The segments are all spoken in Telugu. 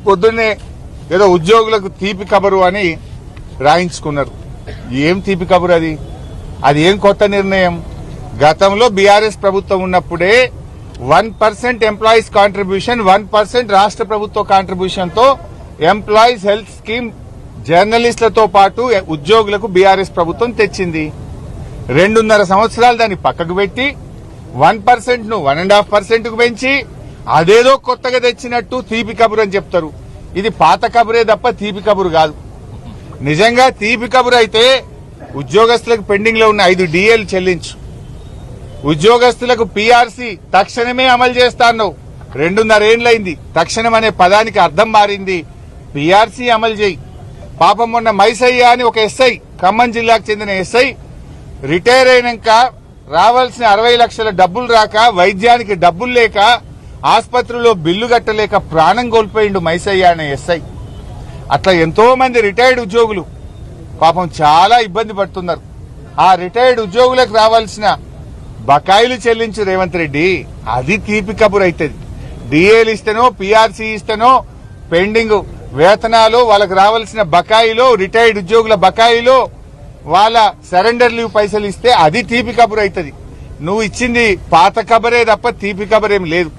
పొద్దున్నే ఏదో ఉద్యోగులకు తీపి కబరు అని రాయించుకున్నారు. ఏం తీపి కబురు అది? అది ఏం కొత్త నిర్ణయం? గతంలో బీఆర్ఎస్ ప్రభుత్వం ఉన్నప్పుడే 1% ఎంప్లాయీస్ కాంట్రిబ్యూషన్, 1% రాష్ట్ర ప్రభుత్వ కాంట్రిబ్యూషన్ తో ఎంప్లాయీస్ హెల్త్ స్కీమ్ జర్నలిస్టులతో పాటు ఉద్యోగులకు బీఆర్ఎస్ ప్రభుత్వం తెచ్చింది. 2.5 సంవత్సరాలు దాన్ని పక్కకు పెట్టి 1% ను 1.5% కు పెంచి అదేదో కొత్తగా తెచ్చినట్టు తీపి కబురు అని చెప్తారు. ఇది పాత కబురే తప్ప తీపి కబురు కాదు. నిజంగా తీపి కబురు అయితే ఉద్యోగస్తులకు పెండింగ్ లో ఉన్న 5 DAలు చెల్లించు, ఉద్యోగస్తులకు పీఆర్సీ తక్షణమే అమలు చేస్తాను. 2.5 ఏళ్లైంది. తక్షణం అనే పదానికి అర్థం మారింది. పీఆర్సీ అమలు చేయి. పాపం మొన్న మైసయ్య అని ఒక ఎస్ఐ, ఖమ్మం జిల్లాకు చెందిన ఎస్ఐ రిటైర్ అయినాక రావాల్సిన 60 లక్షల డబ్బులు రాక, వైద్యానికి డబ్బులు లేక, ఆసుపత్రిలో బిల్లు కట్టలేక ప్రాణం కోల్పోయిండు మైసయ్య అనే ఎస్ఐ. అట్లా ఎంతో మంది రిటైర్డ్ ఉద్యోగులు పాపం చాలా ఇబ్బంది పడుతున్నారు. ఆ రిటైర్డ్ ఉద్యోగులకు రావాల్సిన బకాయిలు చెల్లించు రేవంత్ రెడ్డి. అది తీపి కబురు అవుతుంది. డిఏలు ఇస్తేనో పీఆర్సీ ఇస్తేనో పెండింగ్ వేతనాలు, వాళ్ళకు రావాల్సిన బకాయిలో, రిటైర్డ్ ఉద్యోగుల బకాయిలో వాళ్ళ సరెండర్ లీవ్ పైసలు ఇస్తే అది తీపి కబురు అవుతుంది. నువ్వు ఇచ్చింది పాత కబరే తప్ప తీపి కబరేం లేదు.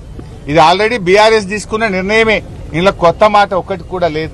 ఇది ఆల్రెడీ బీఆర్ఎస్ తీసుకున్న నిర్ణయమే. ఇందులో కొత్త మాట ఒక్కటి కూడా లేదు.